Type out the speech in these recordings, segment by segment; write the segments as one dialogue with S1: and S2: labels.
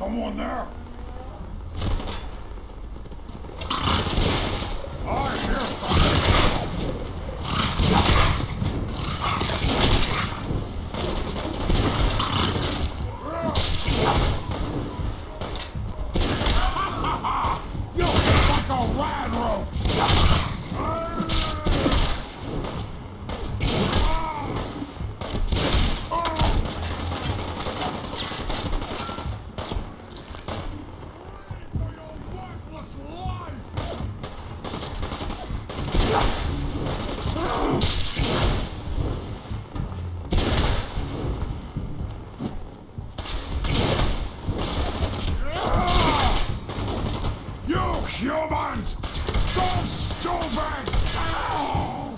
S1: Someone there? Humans! So stupid! Ow!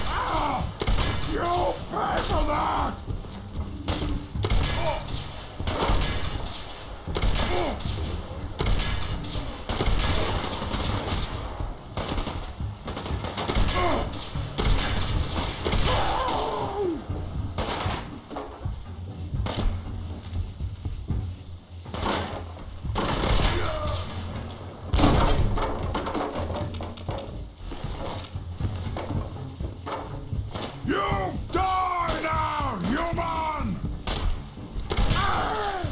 S1: Ah! You pay for that! You die now, human! Ah!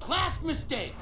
S2: Last mistake!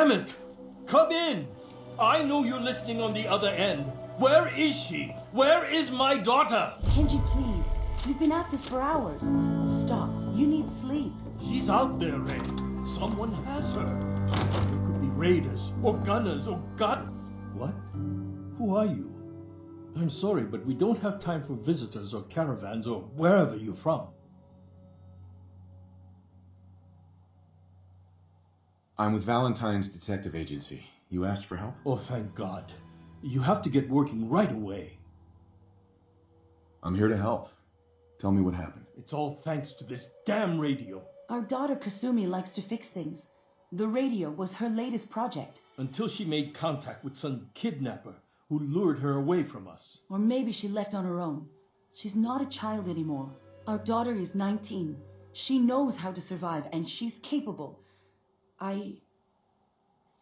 S2: Damn it! Come in! I know you're listening on the other end. Where is she? Where is my daughter?
S3: Kenji, please. You've been at this for hours. Stop. You need sleep.
S2: She's out there, Ray. Someone has her. It could be raiders, or gunners, or God... What? Who are you? I'm sorry, but we don't have time for visitors or caravans or wherever you're from.
S4: I'm with Valentine's detective agency. You asked for help?
S2: Oh, thank God. You have to get working right away.
S4: I'm here to help. Tell me what happened.
S2: It's all thanks to this damn radio.
S3: Our daughter Kasumi likes to fix things. The radio was her latest project.
S2: Until she made contact with some kidnapper who lured her away from us.
S3: Or maybe she left on her own. She's not a child anymore. Our daughter is 19. She knows how to survive and she's capable. I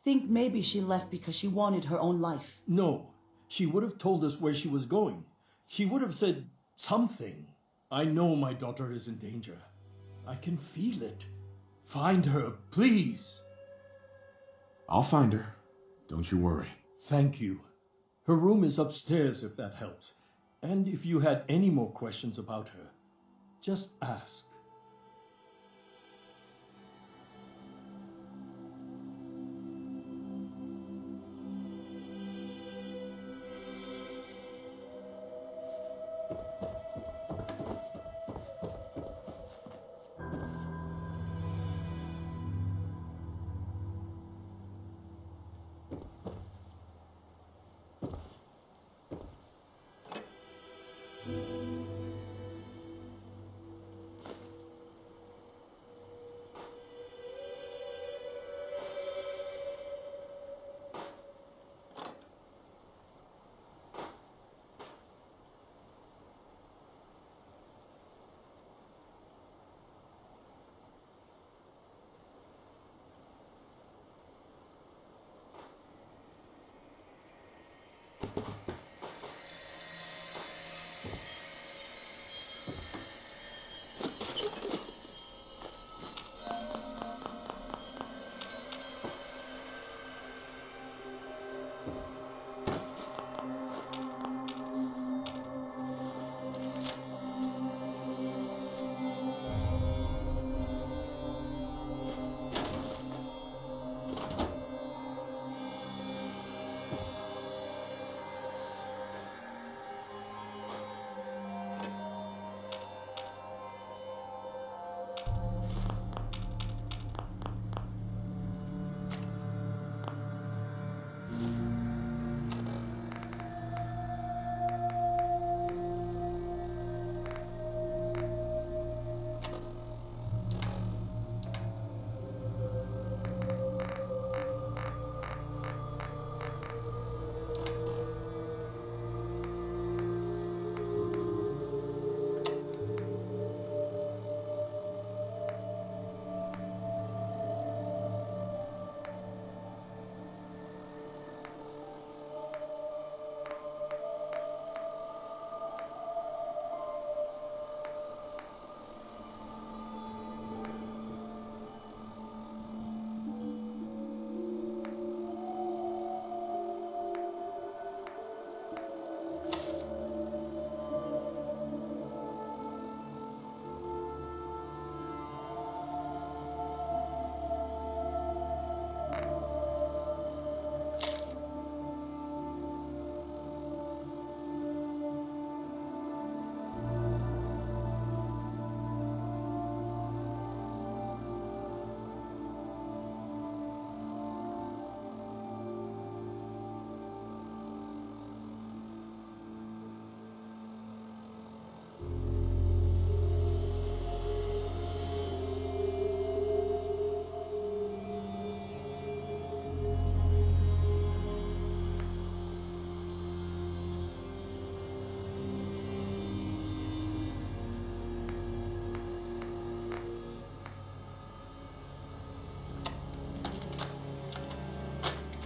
S3: think maybe she left because she wanted her own life.
S2: No, she would have told us where she was going. She would have said something. I know my daughter is in danger. I can feel it. Find her, please.
S4: I'll find her. Don't you worry.
S2: Thank you. Her room is upstairs if that helps. And if you had any more questions about her, just ask.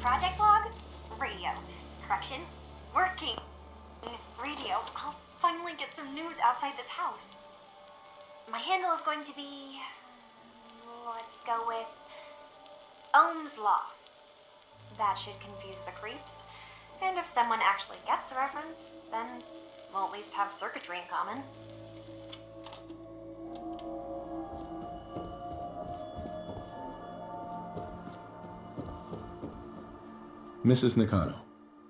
S5: Project log? Radio. Correction? Working. Radio. I'll finally get some news outside this house. My handle is going to be... let's go with... Ohm's Law. That should confuse the creeps. And if someone actually gets the reference, then we'll at least have circuitry in common.
S4: Mrs. Nakano.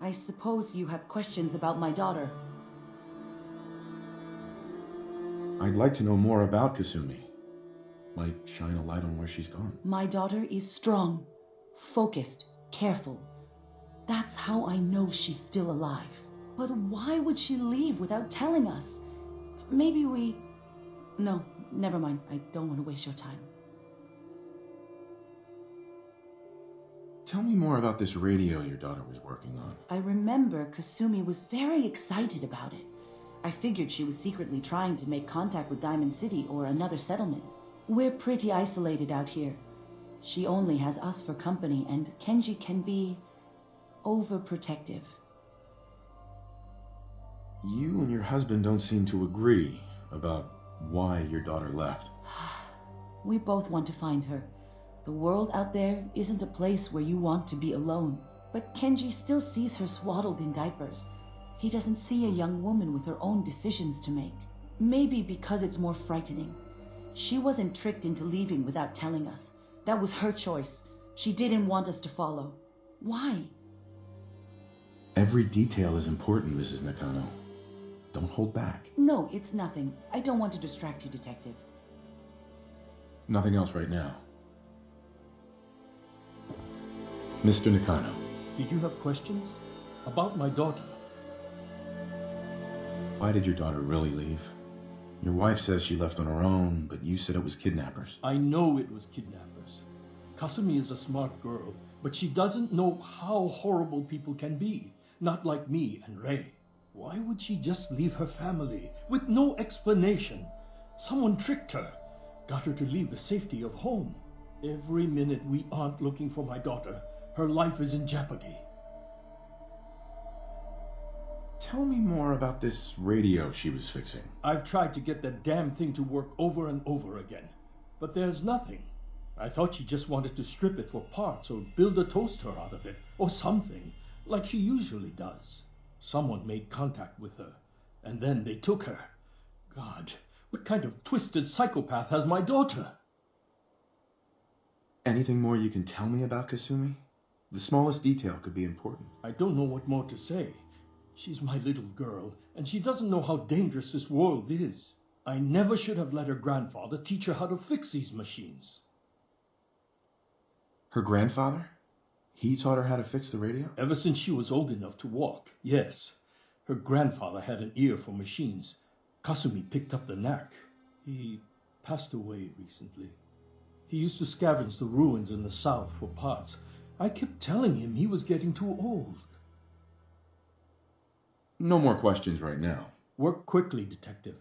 S3: I suppose you have questions about my daughter.
S4: I'd like to know more about Kasumi. Might shine a light on where she's gone.
S3: My daughter is strong, focused, careful. That's how I know she's still alive. But why would she leave without telling us? Maybe we... No, never mind. I don't want to waste your time.
S4: Tell me more about this radio your daughter was working on.
S3: I remember Kasumi was very excited about it. I figured she was secretly trying to make contact with Diamond City or another settlement. We're pretty isolated out here. She only has us for company, and Kenji can be overprotective.
S4: You and your husband don't seem to agree about why your daughter left.
S3: We both want to find her. The world out there isn't a place where you want to be alone. But Kenji still sees her swaddled in diapers. He doesn't see a young woman with her own decisions to make. Maybe because it's more frightening. She wasn't tricked into leaving without telling us. That was her choice. She didn't want us to follow. Why?
S4: Every detail is important, Mrs. Nakano. Don't hold back.
S3: No, it's nothing. I don't want to distract you, Detective.
S4: Nothing else right now. Mr. Nakano.
S2: Did you have questions? About my daughter?
S4: Why did your daughter really leave? Your wife says she left on her own, but you said it was kidnappers.
S2: I know it was kidnappers. Kasumi is a smart girl, but she doesn't know how horrible people can be. Not like me and Ray. Why would she just leave her family with no explanation? Someone tricked her, got her to leave the safety of home. Every minute we aren't looking for my daughter, her life is in jeopardy.
S4: Tell me more about this radio she was fixing.
S2: I've tried to get that damn thing to work over and over again, but there's nothing. I thought she just wanted to strip it for parts or build a toaster out of it, or something, like she usually does. Someone made contact with her, and then they took her. God, what kind of twisted psychopath has my daughter?
S4: Anything more you can tell me about Kasumi? The smallest detail could be important.
S2: I don't know what more to say. She's my little girl, and she doesn't know how dangerous this world is. I never should have let her grandfather teach her how to fix these machines.
S4: Her grandfather? He taught her how to fix the radio?
S2: Ever since she was old enough to walk, yes. Her grandfather had an ear for machines. Kasumi picked up the knack. He passed away recently. He used to scavenge the ruins in the south for parts. I kept telling him he was getting too old.
S4: No more questions right now.
S2: Work quickly, Detective.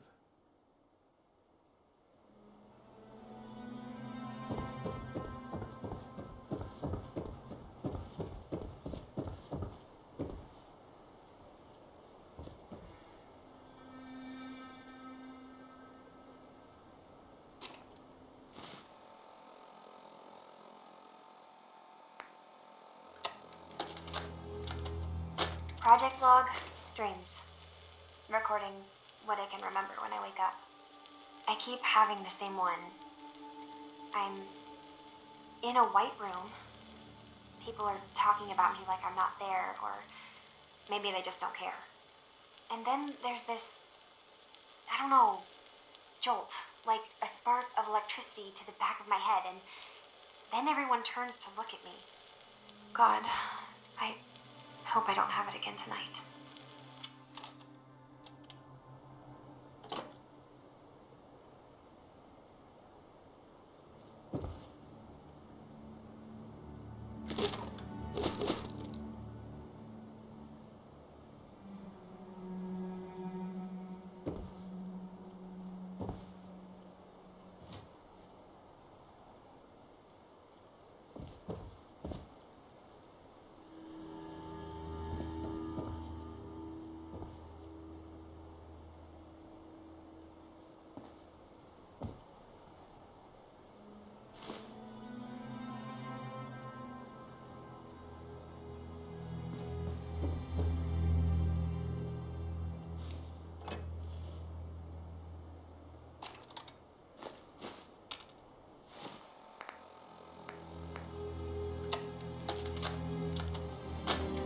S5: Project log, dreams. Recording what I can remember when I wake up. I keep having the same one. I'm in a white room. People are talking about me like I'm not there, or maybe they just don't care. And then there's this, I don't know, jolt, like a spark of electricity to the back of my head, and then everyone turns to look at me. God, I hope I don't have it again tonight.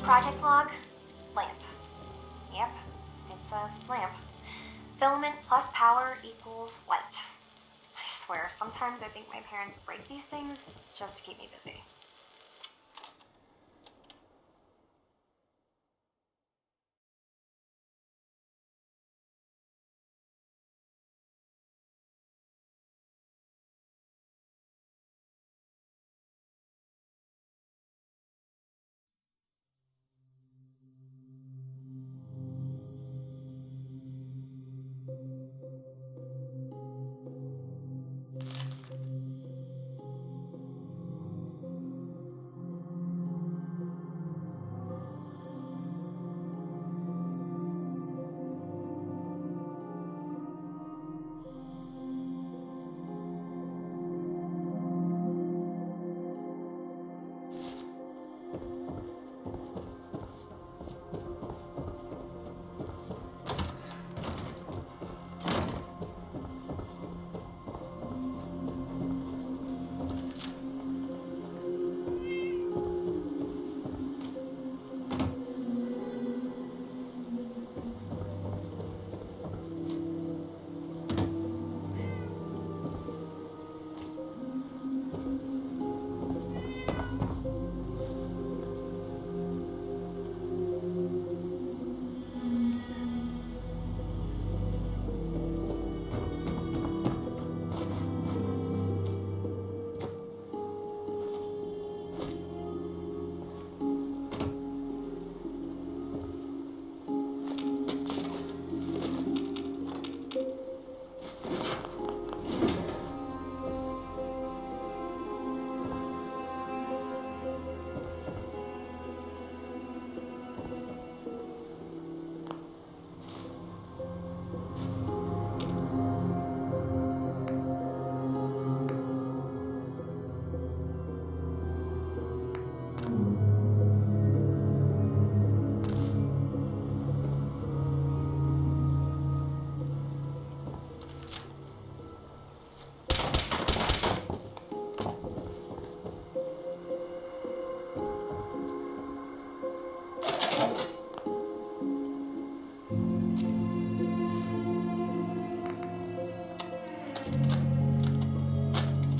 S5: Project log, lamp. Yep, it's a lamp. Filament plus power equals light. I swear, sometimes I think my parents break these things just to keep me busy.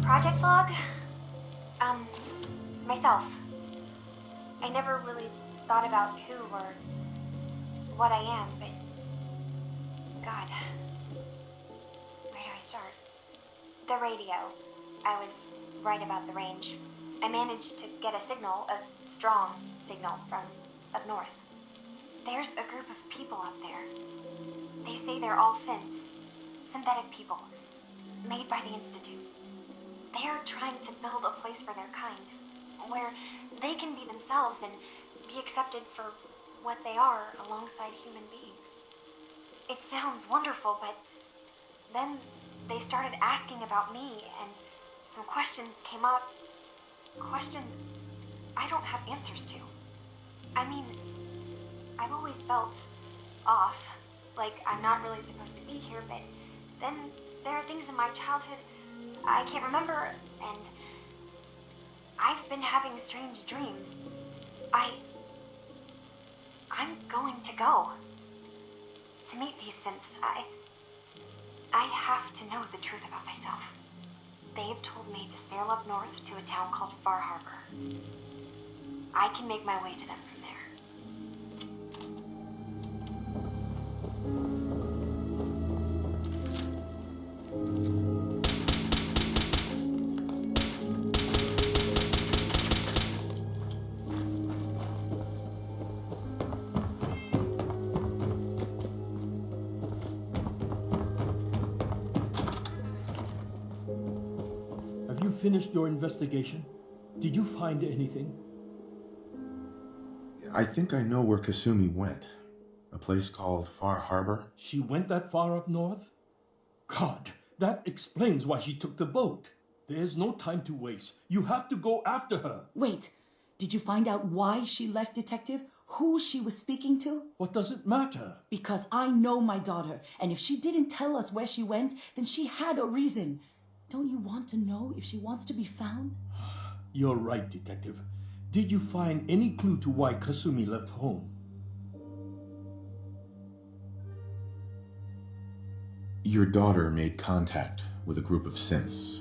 S5: Project log? Myself. I never really thought about who or what I am, but God, where do I start? The radio. I was right about the range. I managed to get a signal, a strong signal from up north. There's a group of people up there. They say they're all synthetic people, made by the Institute. They're trying to build a place for their kind, where they can be themselves and be accepted for what they are alongside human beings. It sounds wonderful, but then they started asking about me, and some questions came up. Questions I don't have answers to. I mean, I've always felt off, like I'm not really supposed to be here, but then there are things in my childhood I can't remember, and I've been having strange dreams. I'm going to go to meet these synths. I have to know the truth about myself. They've told me to sail up north to a town called Far Harbor. I can make my way to them from there.
S2: Have you finished your investigation? Did you find anything?
S4: I think I know where Kasumi went. A place called Far Harbor.
S2: She went that far up north? God, that explains why she took the boat. There's no time to waste. You have to go after her.
S3: Wait, did you find out why she left, Detective? Who she was speaking to?
S2: What does it matter?
S3: Because I know my daughter, and if she didn't tell us where she went, then she had a reason. Don't you want to know if she wants to be found?
S2: You're right, Detective. Did you find any clue to why Kasumi left home?
S4: Your daughter made contact with a group of synths.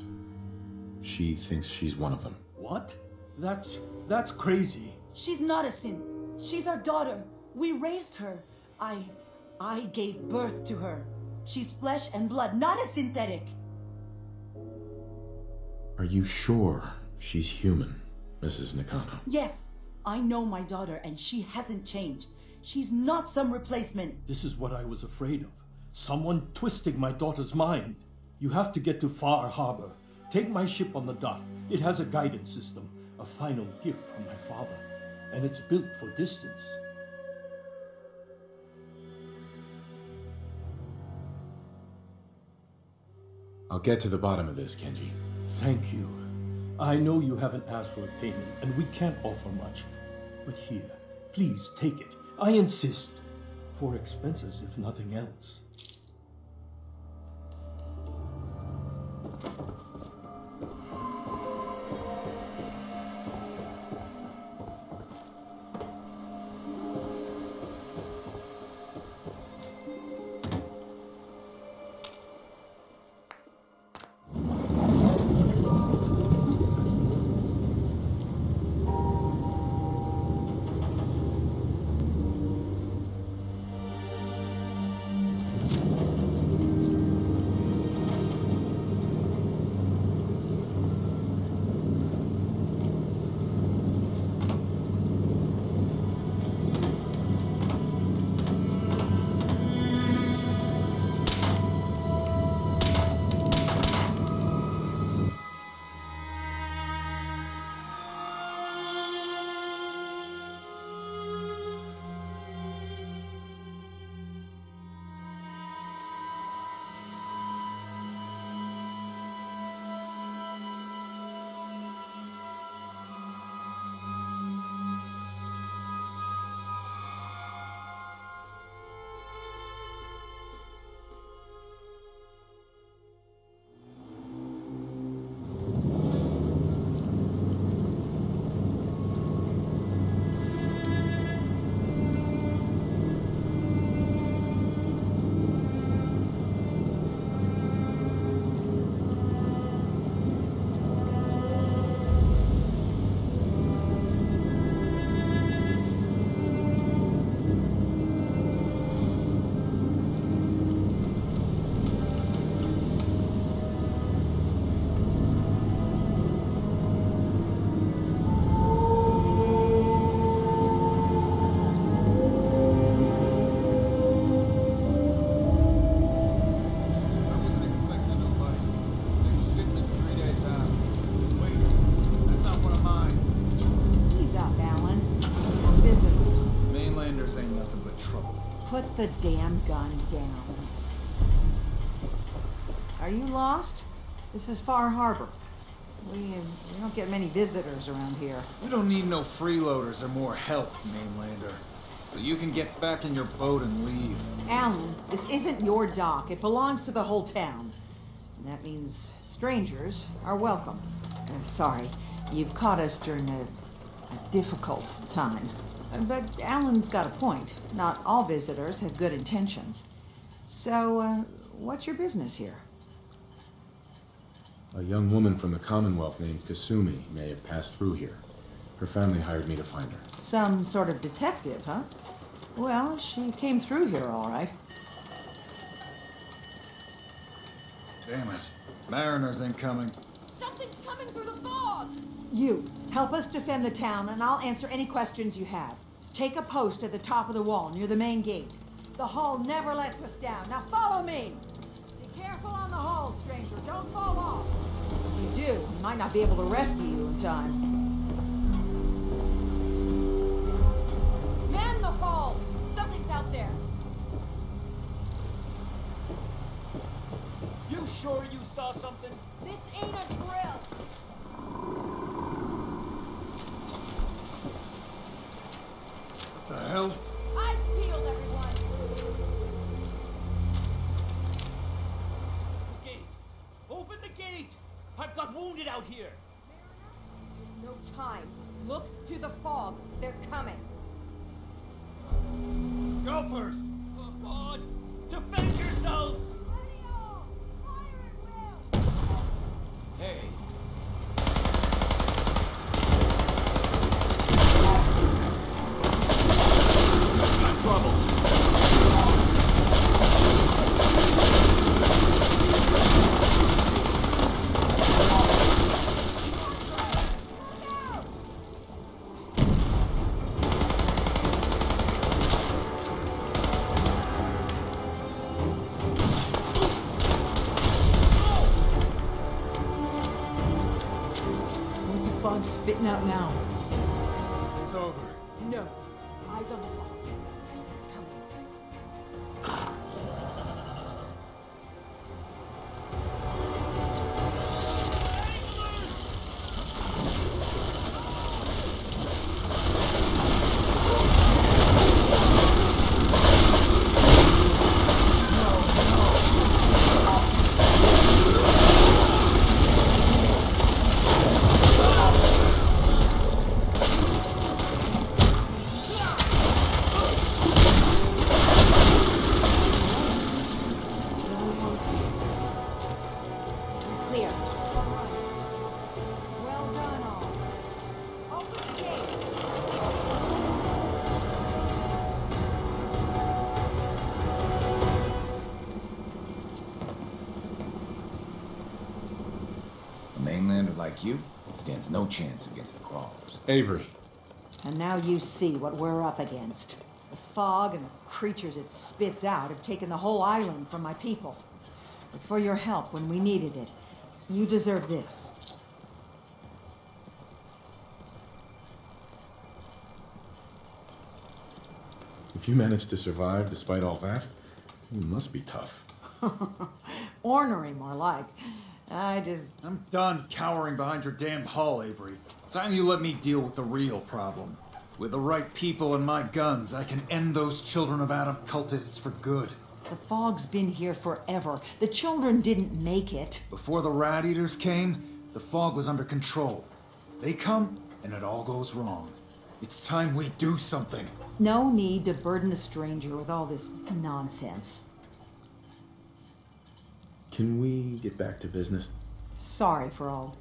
S4: She thinks she's one of them.
S2: What? That's crazy.
S3: She's not a sin. She's our daughter. We raised her. I gave birth to her. She's flesh and blood, not a synthetic.
S4: Are you sure she's human, Mrs. Nakano?
S3: Yes, I know my daughter and she hasn't changed. She's not some replacement.
S2: This is what I was afraid of. Someone twisting my daughter's mind. You have to get to Far Harbor. Take my ship on the dock. It has a guidance system, a final gift from my father, and it's built for distance.
S4: I'll get to the bottom of this, Kenji.
S2: Thank you. I know you haven't asked for a payment, and we can't offer much. But here, please take it. I insist. For expenses, if nothing else.
S6: Put the damn gun down. Are you lost? This is Far Harbor. We don't get many visitors around here.
S7: We don't need no freeloaders or more help, mainlander. So you can get back in your boat and leave.
S6: Alan, this isn't your dock. It belongs to the whole town. And that means strangers are welcome. Sorry, you've caught us during a difficult time. But Alan's got a point. Not all visitors have good intentions. So, what's your business here?
S4: A young woman from the Commonwealth named Kasumi may have passed through here. Her family hired me to find her.
S6: Some sort of detective, huh? Well, she came through here all right.
S7: Damn it. Mariners incoming.
S8: Something's coming through the fog!
S6: You, help us defend the town, and I'll answer any questions you have. Take a post at the top of the wall, near the main gate. The hull never lets us down. Now follow me! Be careful on the hull, stranger. Don't fall off. If you do, we might not be able to rescue you in time.
S8: Man the hull! Something's out there.
S9: You sure you saw something?
S8: This ain't a drill.
S7: What the hell?
S8: I peeled everyone.
S9: The gate! Open the gate! I've got wounded out here!
S8: There's no time. Look to the fog. They're coming.
S7: Gulpers!
S9: Come on! Defend yourselves!
S7: Hey.
S9: Got trouble!
S6: What's the fog spitting out now?
S7: It's over.
S8: No. Eyes on the fog. Something's coming.
S6: Still in one piece.
S8: Clear.
S6: Well done, all. Open the gate.
S10: A mainlander like you stands no chance against the crawlers.
S4: Avery,
S6: And now you see what we're up against. The fog and the creatures it spits out have taken the whole island from my people. But for your help when we needed it, you deserve this.
S4: if you managed to survive despite all that, you must be tough.
S6: Ornery, more like.
S7: I'm done cowering behind your damn hull, Avery. Time you let me deal with the real problem. With the right people and my guns, I can end those children of Adam cultists for good.
S6: The fog's been here forever. The children didn't make it.
S7: Before the rat eaters came, the fog was under control. They come, and it all goes wrong. It's time we do something.
S6: No need to burden the stranger with all this nonsense.
S4: Can we get back to business?
S6: Sorry for all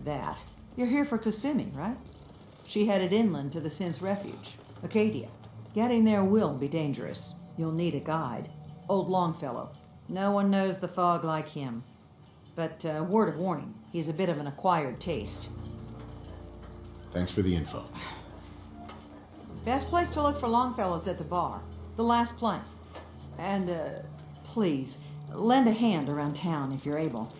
S6: that. You're here for Kasumi, right? She headed inland to the Synth Refuge, Acadia. Getting there will be dangerous. You'll need a guide. Old Longfellow. No one knows the fog like him. But word of warning, he's a bit of an acquired taste.
S4: Thanks for the info.
S6: Best place to look for Longfellow's at the bar. The last plank. And, please, lend a hand around town if you're able.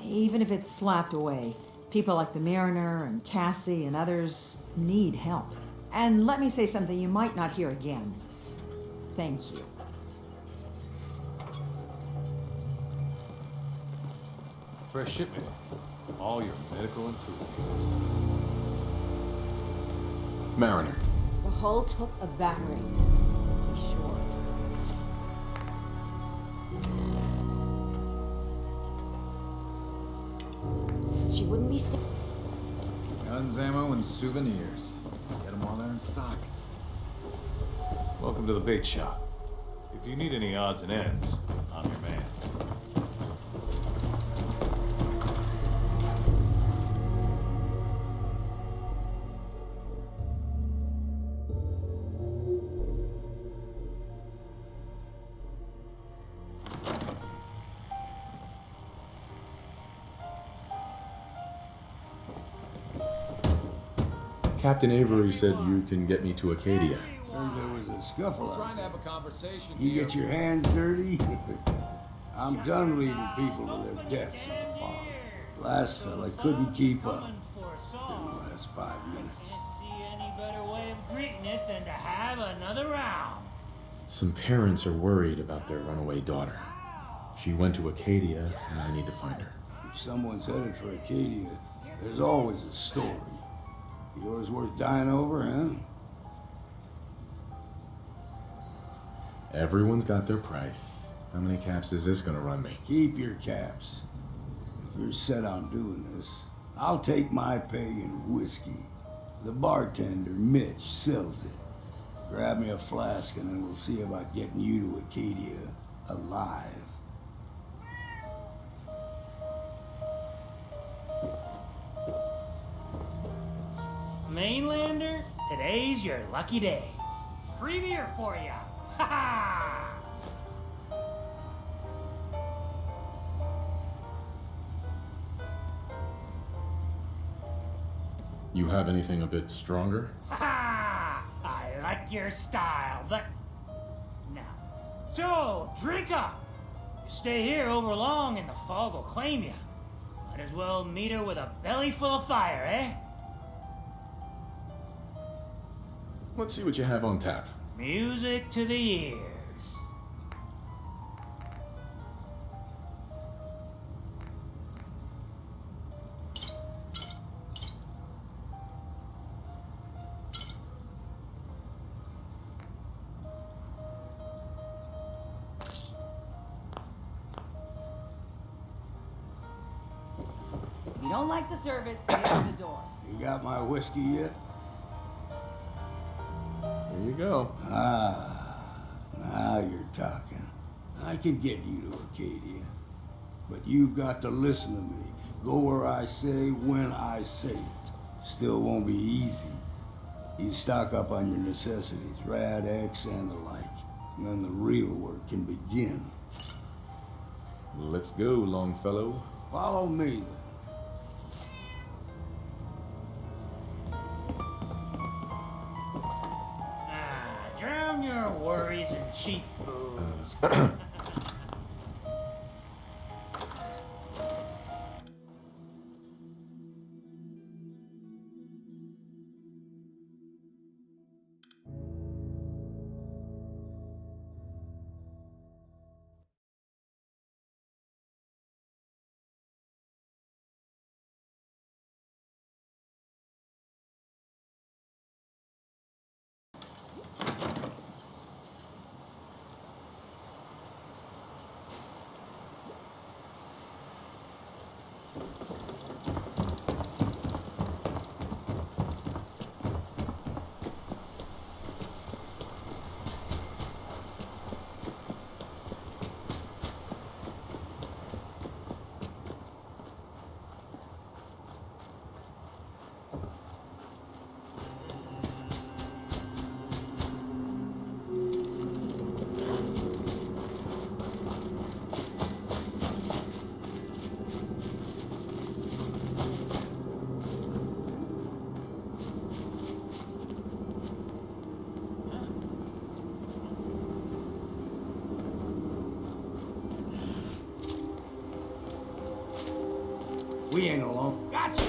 S6: Even if it's slapped away. People like the Mariner and Cassie and others need help. And let me say something you might not hear again. Thank you.
S11: Fresh shipment. All your medical and food needs.
S4: Mariner.
S8: The hull took a battering, to be sure. She wouldn't be
S7: Guns, ammo, and souvenirs. Get them while they're in stock.
S11: Welcome to the bait shop. If you need any odds and ends, I'm your man.
S4: Captain Avery said you can get me to Acadia.
S12: Heard there was a scuffle
S10: Trying
S12: out
S10: to have
S12: there.
S10: a conversation
S12: You
S10: here.
S12: get your hands dirty? I'm done leading people to their deaths in the fog. Last fella couldn't keep up. Didn't last 5 minutes.
S9: See any better way of greeting it than to have another round.
S4: Some parents are worried about their runaway daughter. She went to Acadia, and I need to find her.
S12: If someone's headed for Acadia, there's always a story. Yours worth dying over, huh?
S4: Everyone's got their price. How many caps is this gonna run me?
S12: Keep your caps. If you're set on doing this, I'll take my pay in whiskey. The bartender, Mitch, sells it. Grab me a flask and then we'll see about getting you to Acadia alive.
S9: Mainlander, today's your lucky day. Free beer for ya. Ha ha!
S4: You have anything a bit stronger?
S9: Ha ha! I like your style, but no. So, drink up. You stay here over long and the fog will claim you. Might as well meet her with a belly full of fire, eh?
S4: Let's see what you have on tap.
S9: Music to the ears.
S3: If you don't like the service, get out the door.
S12: You got my whiskey yet?
S4: Here you go.
S12: Ah, now you're talking. I can get you to Acadia. But you've got to listen to me. Go where I say, when I say it. Still won't be easy. You stock up on your necessities, Rad X and the like. And then the real work can begin.
S4: Let's go, Longfellow.
S12: Follow me, then.
S9: Drown your worries in cheap booze.
S12: We ain't alone. Gotcha!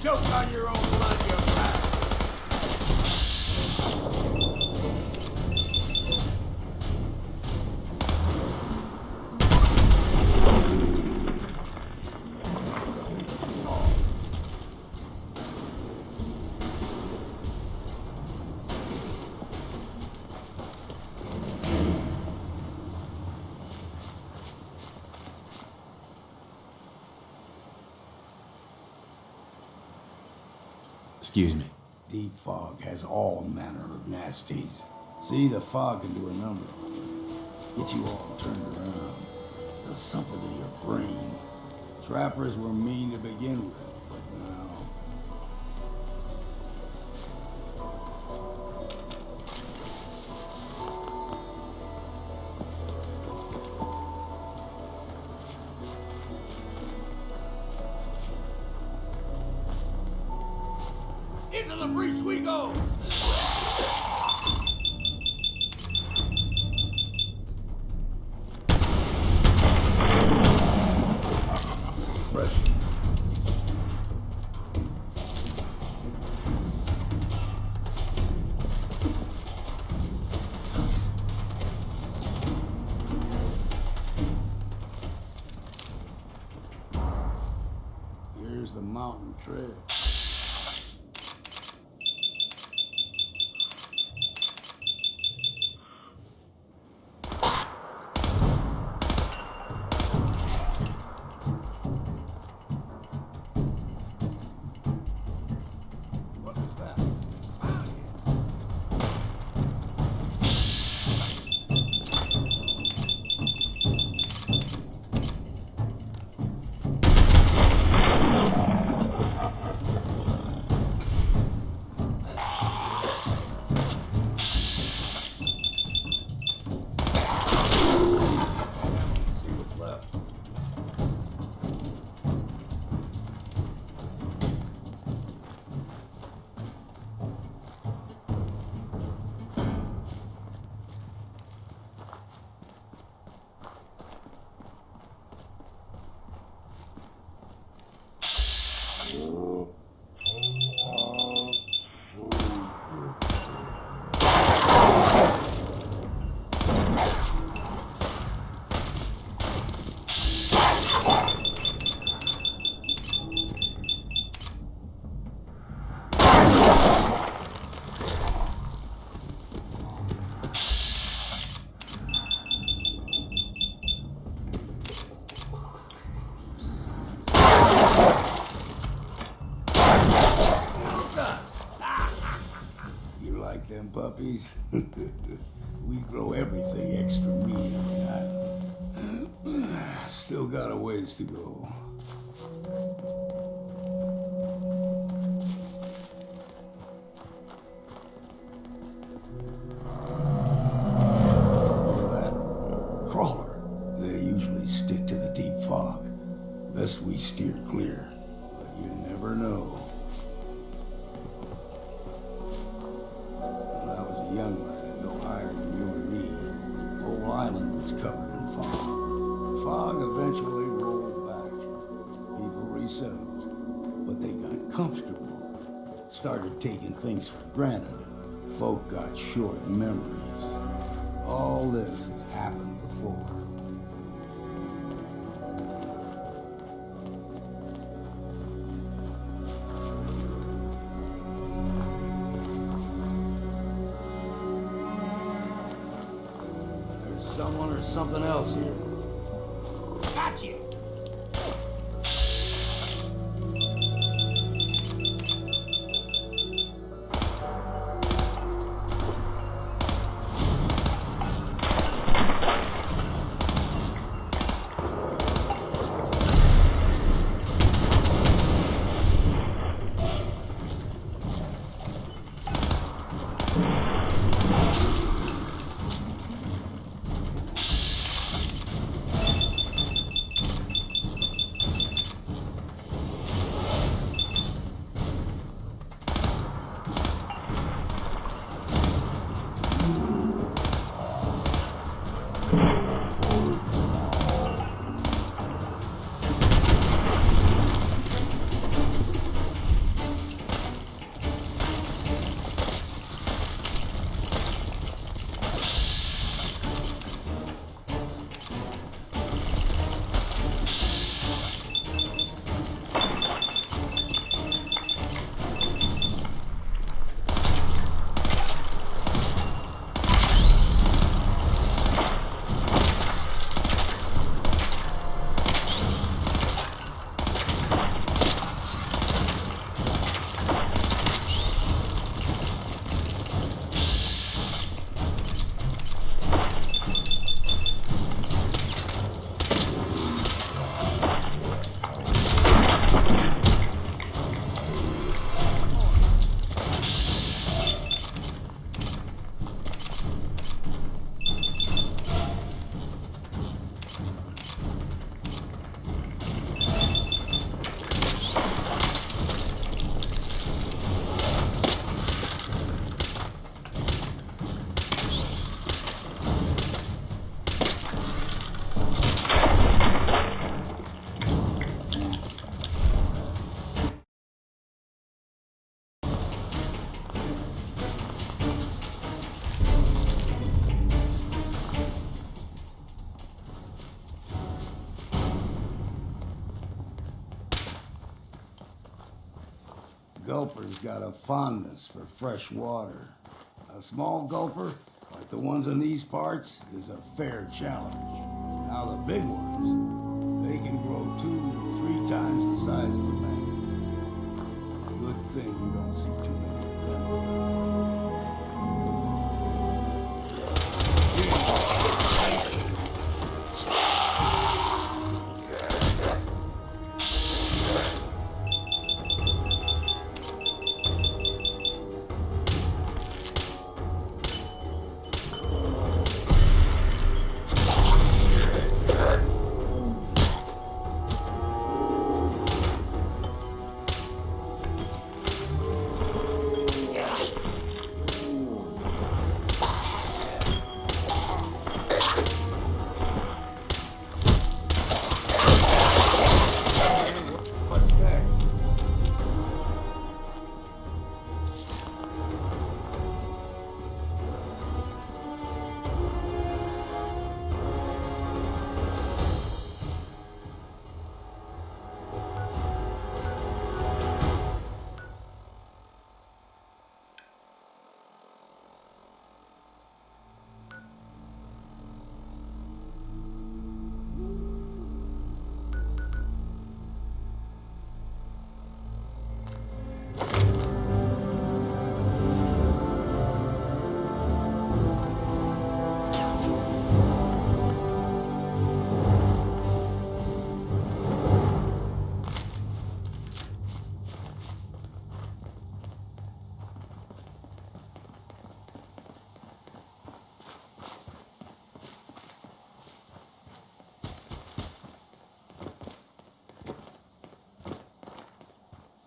S1: Choke on your own blood, you bastard!
S4: Excuse me.
S12: Deep fog has all manner of nasties. See, the fog can do a number on you. Get you all turned around. Does something to your brain. Trappers were mean to begin with, but
S1: Into the breach we go!
S12: Fresh. Here's the mountain trail. What was that? See what's left. You like them puppies? We grow everything extra meat on the island. Still got a ways to go. Hear that? Crawler. They usually stick to the deep fog. Best we steer clear. But you never know. When I was a young lad, no higher than you and me, the whole island was covered in fog. Fog eventually rolled back. People resettled, but they got comfortable. Started taking things for granted. Folk got short memories. All this has happened before. There's someone or something else here.
S9: Got you!
S12: gulper's got a fondness for fresh water. A small gulper, like the ones in these parts, is a fair challenge. Now the big ones, they can grow 2 to 3 times the size of a man. Good thing we don't see too many of them.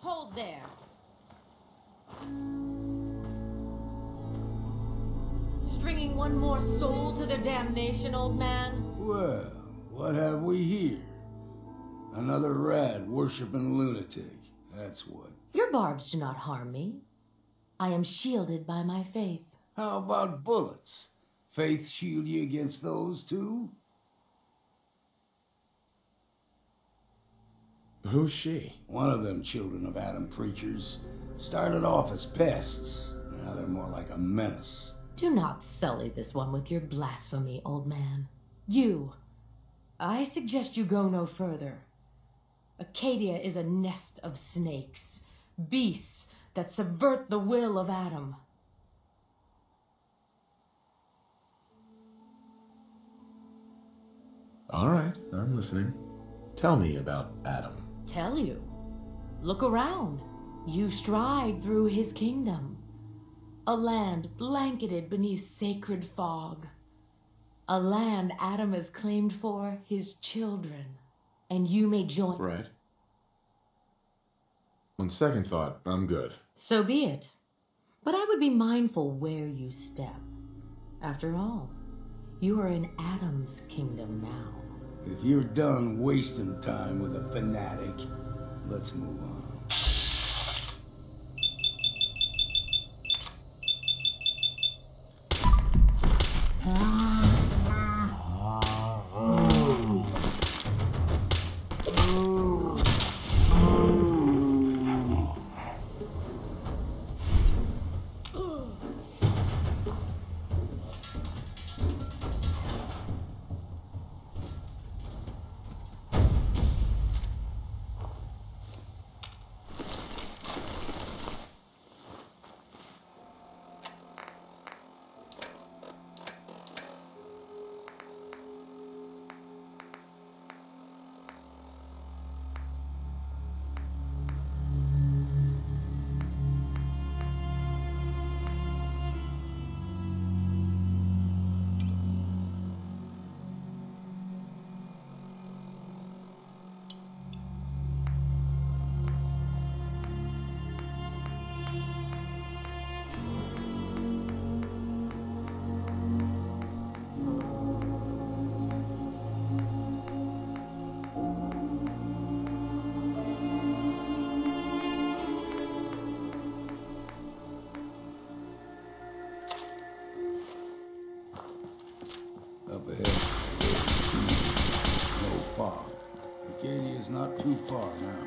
S8: Hold there. Stringing one more soul to their damnation, old man?
S12: Well, what have we here? Another rat worshipping lunatic. That's what.
S8: Your barbs do not harm me. I am shielded by my faith.
S12: How about bullets? Faith shield you against those too?
S4: Who's she?
S12: One of them children of Adam preachers. Started off as pests. Now they're more like a menace.
S8: Do not sully this one with your blasphemy, old man. You. I suggest you go no further. Acadia is a nest of snakes. Beasts that subvert the will of Adam.
S4: All right, I'm listening. Tell me about Adam.
S8: Tell you. Look around. You stride through his kingdom. A land blanketed beneath sacred fog. A land Adam has claimed for his children. And you may join...
S4: Right. On second thought, I'm good.
S8: So be it. But I would be mindful where you step. After all, you are in Adam's kingdom now.
S12: If you're done wasting time with a fanatic, let's move on. Up ahead, no fog. Acadia's not too far now.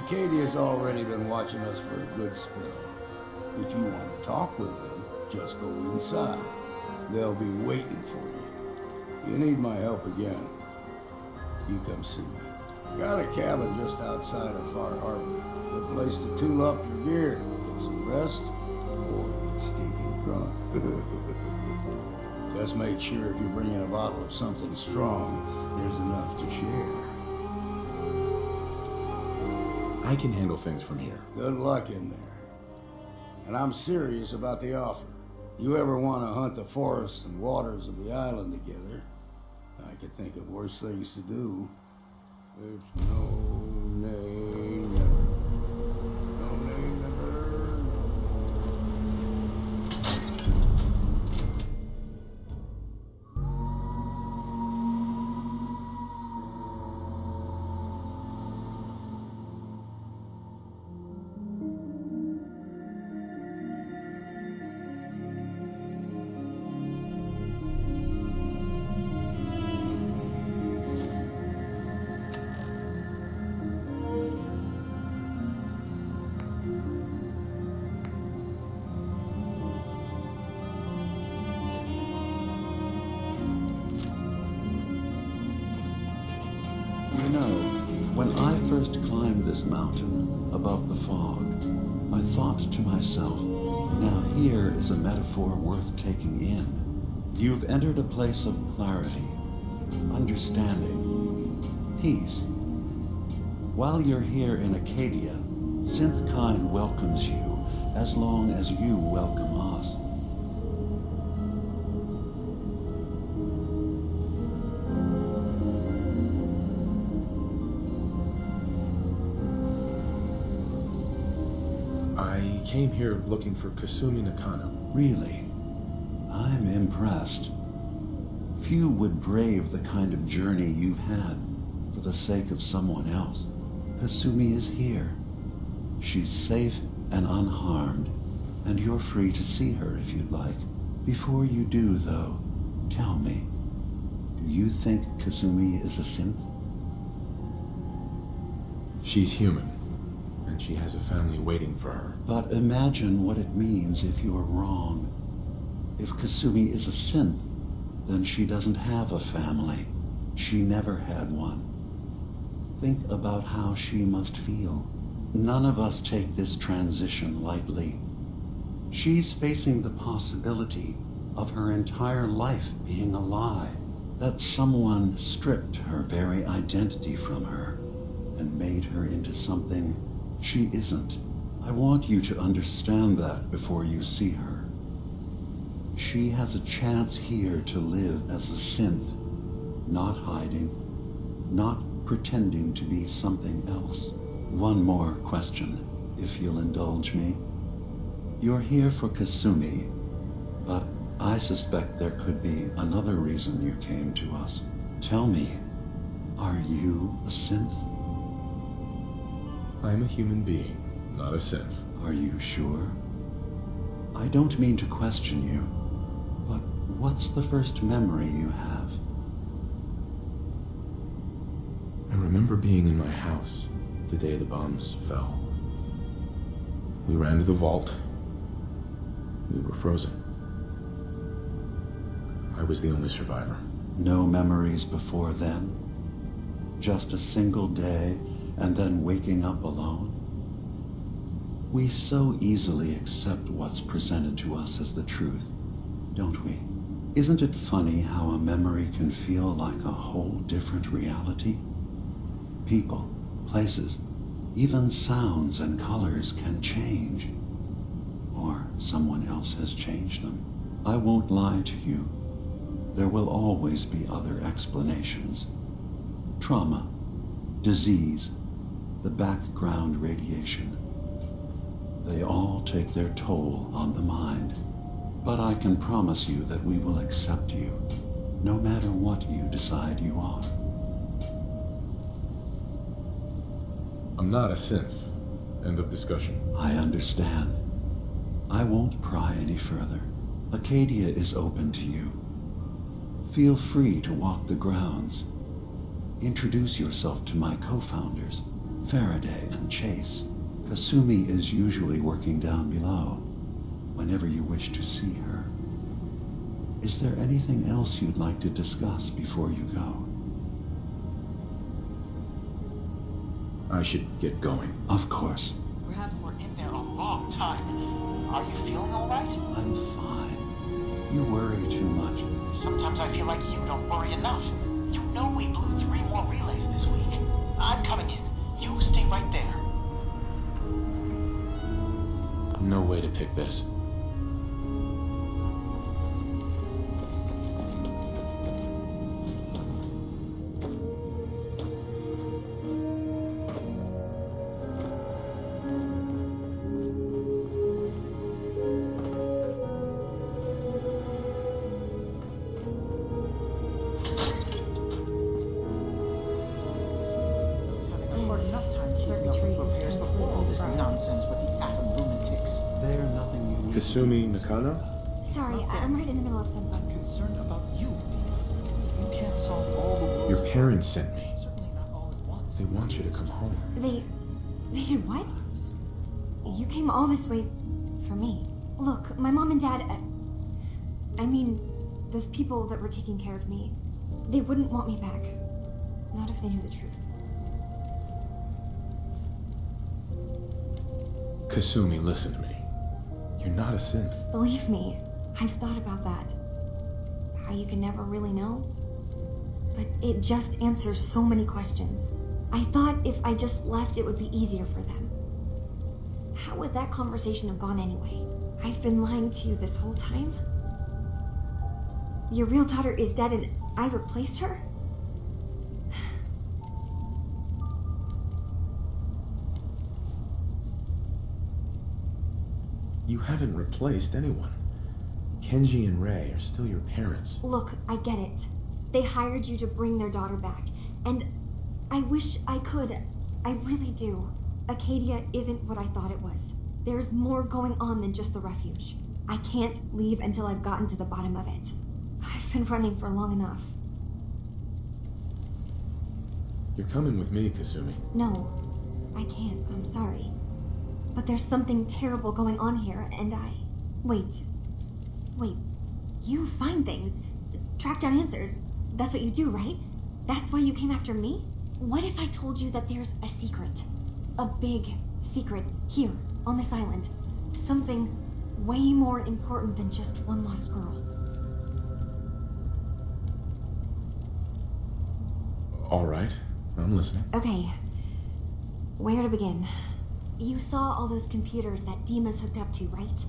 S12: Acadia's already been watching us for a good spell. If you want to talk with them, just go inside. They'll be waiting for you. You need my help again, you come see me. Got a cabin just outside of Far Harbor. Good place to tool up your gear, get some rest, or get stinking drunk. Just make sure if you're bringing a bottle of something strong, there's enough to share.
S4: I can handle things from here.
S12: Good luck in there. And I'm serious about the offer. You ever want to hunt the forests and waters of the island together, I could think of worse things to do. There's no name never. No name never.
S13: You know, when I first climbed this mountain above the fog, I thought to myself, now here is a metaphor worth taking in. You've entered a place of clarity, understanding, peace. While you're here in Acadia, Synthkind welcomes you as long as you welcome us.
S4: I came here looking for Kasumi Nakano.
S13: Really? I'm impressed. Few would brave the kind of journey you've had for the sake of someone else. Kasumi is here. She's safe and unharmed, and you're free to see her if you'd like. Before you do, though, tell me, do you think Kasumi is a synth?
S4: She's human, and she has a family waiting for her.
S13: But imagine what it means if you're wrong. If Kasumi is a synth, then she doesn't have a family. She never had one. Think about how she must feel. None of us take this transition lightly. She's facing the possibility of her entire life being a lie, that someone stripped her very identity from her and made her into something she isn't. I want you to understand that before you see her. She has a chance here to live as a synth, not hiding, not pretending to be something else. One more question, if you'll indulge me. You're here for Kasumi, but I suspect there could be another reason you came to us. Tell me, are you a synth?
S4: I'm a human being, not a synth.
S13: Are you sure? I don't mean to question you, but what's the first memory you have?
S4: I remember being in my house the day the bombs fell. We ran to the vault. We were frozen. I was the only survivor.
S13: No memories before then? Just a single day and then waking up alone? We so easily accept what's presented to us as the truth, don't we? Isn't it funny how a memory can feel like a whole different reality? People, places, even sounds and colors can change. Or someone else has changed them. I won't lie to you. There will always be other explanations. Trauma, disease, the background radiation. They all take their toll on the mind. But I can promise you that we will accept you, no matter what you decide you are.
S4: I'm not a synth. End of discussion.
S13: I understand. I won't pry any further. Acadia is open to you. Feel free to walk the grounds. Introduce yourself to my co-founders. Faraday and Chase. Kasumi is usually working down below, whenever you wish to see her. Is there anything else you'd like to discuss before you go?
S4: I should get going.
S13: Of course.
S14: Perhaps we're in there a long time. Are you feeling all right?
S13: I'm fine. You worry too much.
S14: Sometimes I feel like you don't worry enough. You know we blew 3 more relays this week. I'm coming in. You stay right there.
S4: No way to pick this. Kasumi Nakano?
S5: Sorry, I'm right in the middle of something.
S14: I'm concerned about you, Dina. You can't solve all the world's
S4: Your parents sent me.
S14: Certainly not all at once.
S4: They want you to come home.
S5: They did what? You came all this way for me. Look, my mom and dad, I mean, those people that were taking care of me, they wouldn't want me back. Not if they knew the truth.
S4: Kasumi, listen to me. You're not a synth.
S5: Believe me, I've thought about that. How you can never really know. But it just answers so many questions. I thought if I just left, it would be easier for them. How would that conversation have gone anyway? I've been lying to you this whole time? Your real daughter is dead and I replaced her?
S4: You haven't replaced anyone. Kenji and Rei are still your parents.
S5: Look, I get it. They hired you to bring their daughter back. And I wish I could. I really do. Acadia isn't what I thought it was. There's more going on than just the refuge. I can't leave until I've gotten to the bottom of it. I've been running for long enough.
S4: You're coming with me, Kasumi.
S5: No, I can't. I'm sorry. But there's something terrible going on here, and Wait. You find things. Track down answers. That's what you do, right? That's why you came after me? What if I told you that there's a secret? A big secret here, on this island. Something way more important than just one lost girl.
S4: All right, I'm listening.
S5: Okay. Where to begin? You saw all those computers that Dima's hooked up to, right?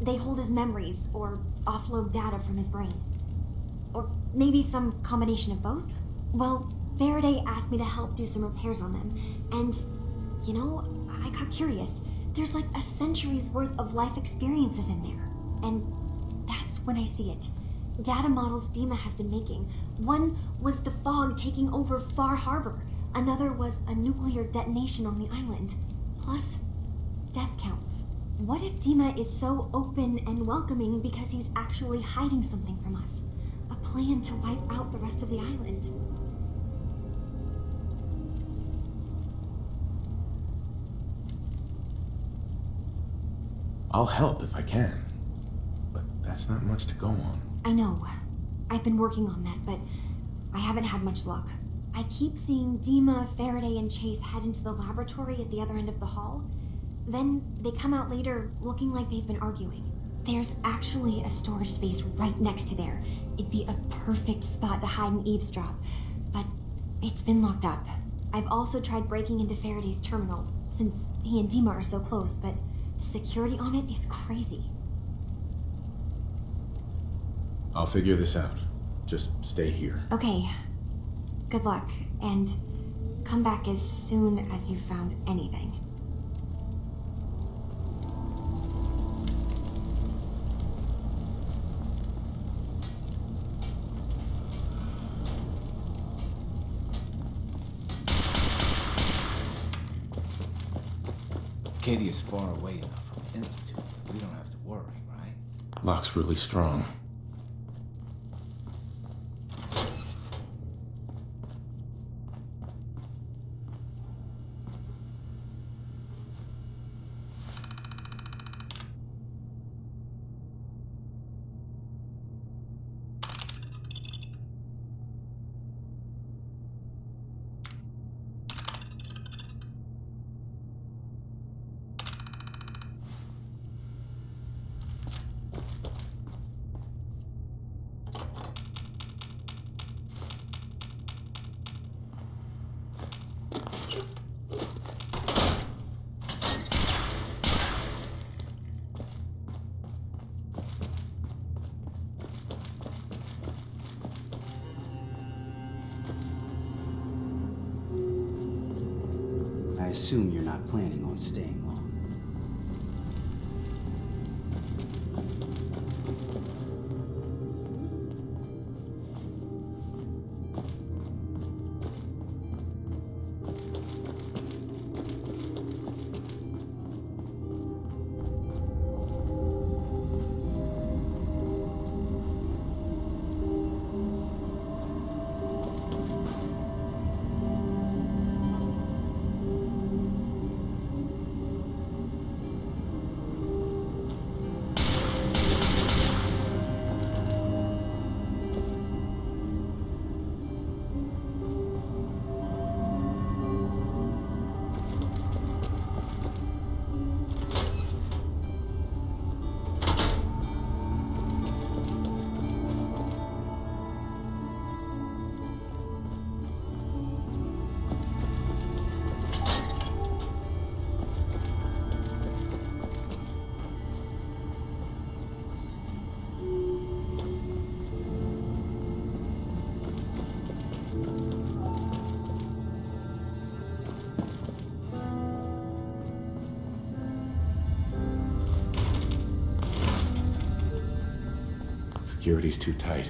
S5: They hold his memories, or offload data from his brain. Or maybe some combination of both? Well, Faraday asked me to help do some repairs on them, and, you know, I got curious. There's like a century's worth of life experiences in there. And that's when I see it. Data models Dima has been making. One was the fog taking over Far Harbor. Another was a nuclear detonation on the island. Plus, death counts. What if Dima is so open and welcoming because he's actually hiding something from us? A plan to wipe out the rest of the island.
S4: I'll help if I can. But that's not much to go on.
S5: I know. I've been working on that, but I haven't had much luck. I keep seeing Dima, Faraday, and Chase head into the laboratory at the other end of the hall. Then they come out later looking like they've been arguing. There's actually a storage space right next to there. It'd be a perfect spot to hide and eavesdrop, but it's been locked up. I've also tried breaking into Faraday's terminal, since he and Dima are so close, but the security on it is crazy.
S4: I'll figure this out. Just stay here.
S5: Okay. Good luck, and come back as soon as you've found anything.
S10: Acadia's far away enough from the Institute that we don't have to worry, right?
S4: Lock's really strong.
S15: assume you're not planning on staying long.
S4: Security's too tight.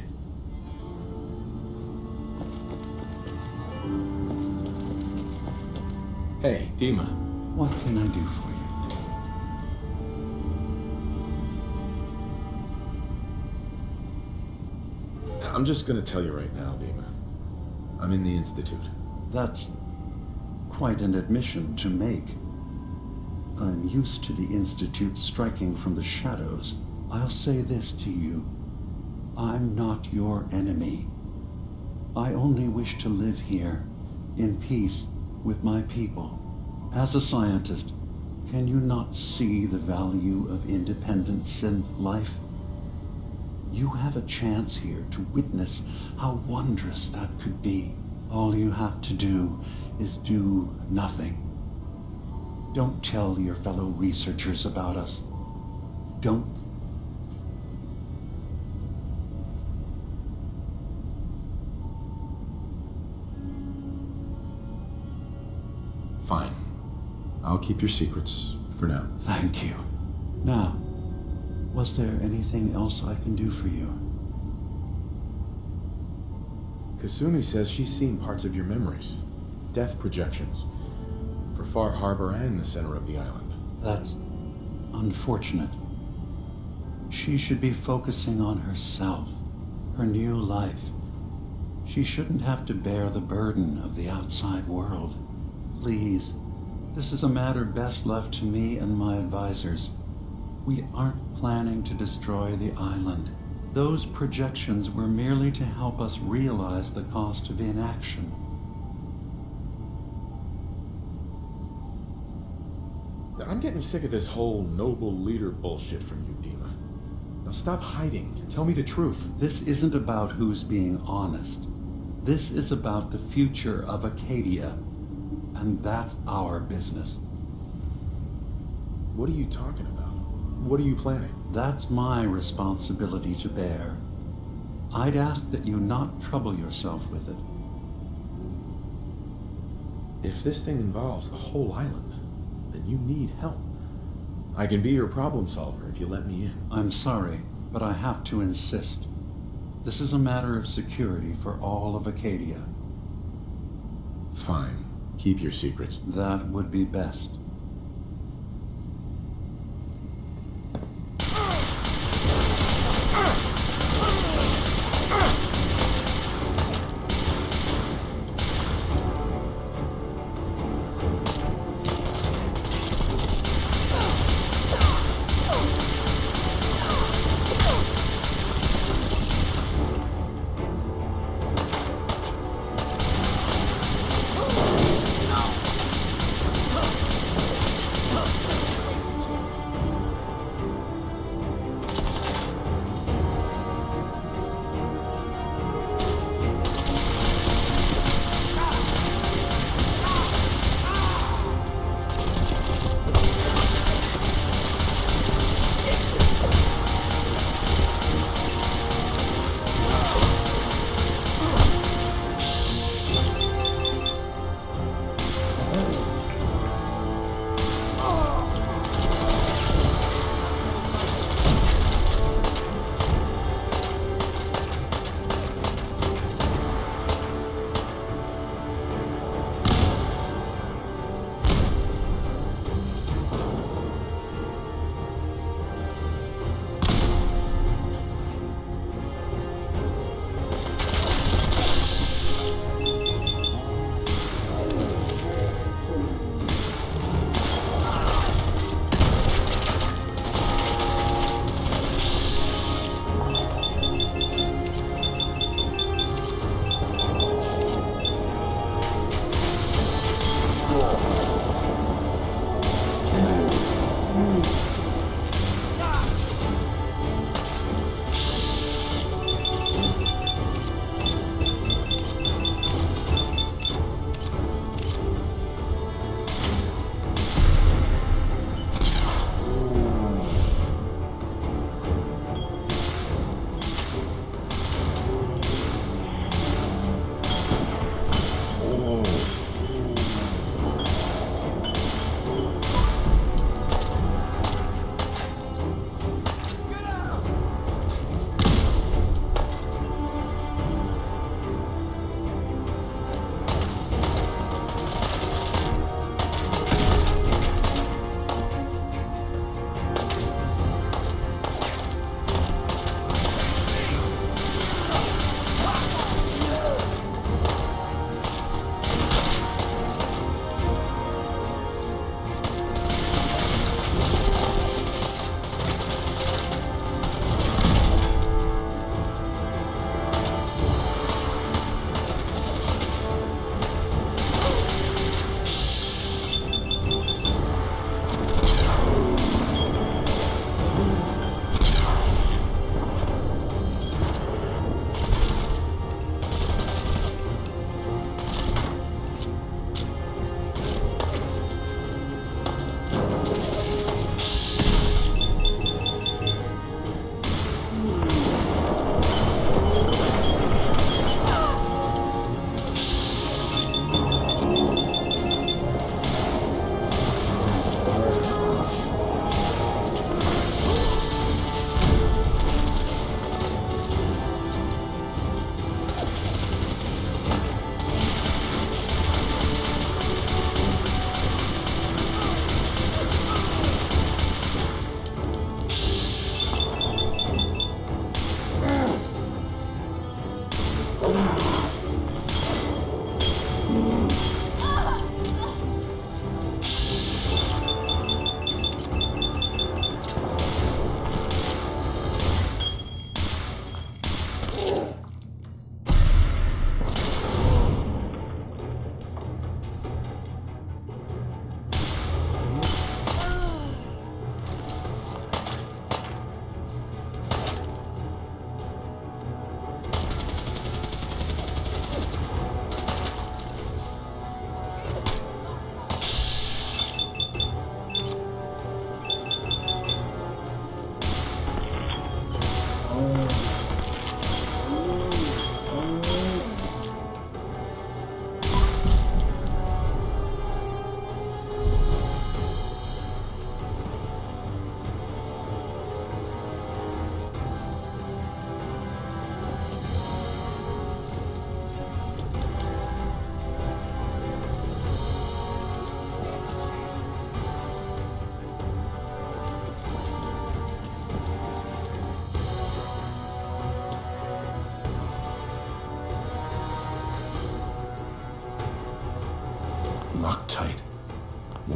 S4: Hey, Dima.
S13: What can I do for you?
S4: I'm just gonna tell you right now, Dima. I'm in the Institute.
S13: That's quite an admission to make. I'm used to the Institute striking from the shadows. I'll say this to you. I'm not your enemy. I only wish to live here, in peace, with my people. As a scientist, can you not see the value of independent synth life? You have a chance here to witness how wondrous that could be. All you have to do is do nothing. Don't tell your fellow researchers about us. Don't.
S4: Fine. I'll keep your secrets for now.
S13: Thank you. Now, was there anything else I can do for you?
S4: Kasumi says she's seen parts of your memories. Death projections. For Far Harbor and the center of the island.
S13: That's unfortunate. She should be focusing on herself, her new life. She shouldn't have to bear the burden of the outside world. Please, this is a matter best left to me and my advisors. We aren't planning to destroy the island. Those projections were merely to help us realize the cost of inaction.
S4: I'm getting sick of this whole noble leader bullshit from you, Dima. Now stop hiding and tell me the truth.
S13: This isn't about who's being honest. This is about the future of Acadia. And that's our business.
S4: What are you talking about? What are you planning?
S13: That's my responsibility to bear. I'd ask that you not trouble yourself with it.
S4: If this thing involves the whole island, then you need help. I can be your problem solver if you let me in.
S13: I'm sorry, but I have to insist. This is a matter of security for all of Acadia.
S4: Fine. Keep your secrets.
S13: That would be best.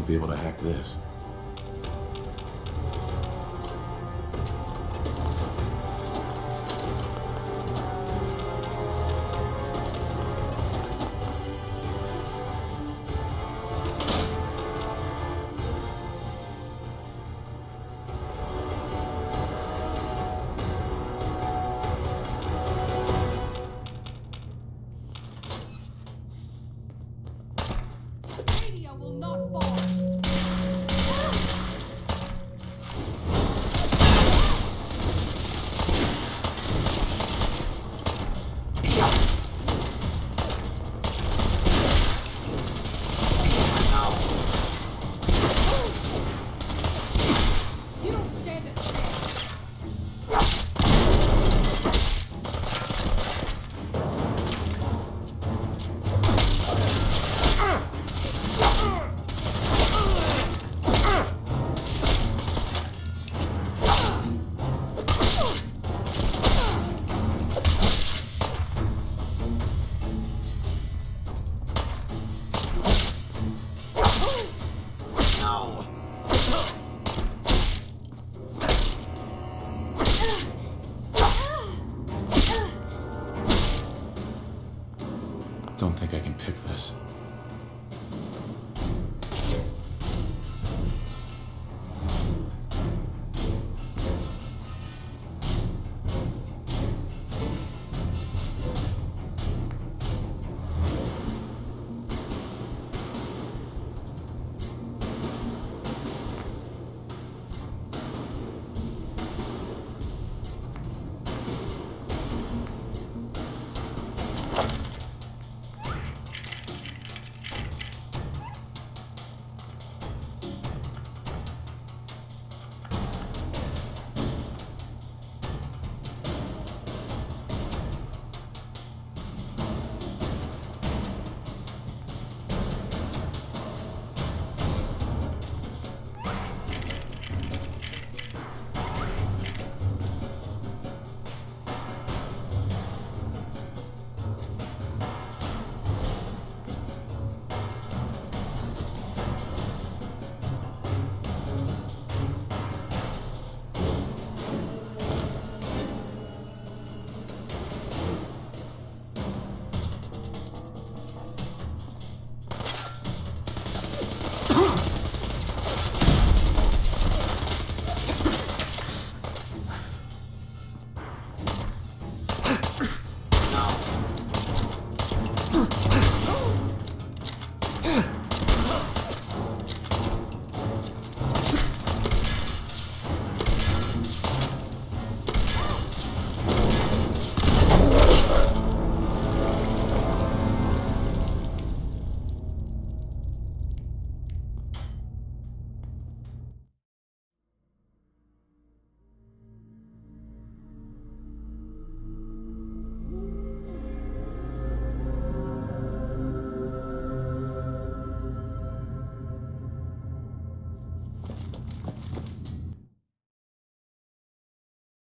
S4: would be able to hack this.
S16: Will not fall. You don't stand a chance.
S4: Don't think I can pick this.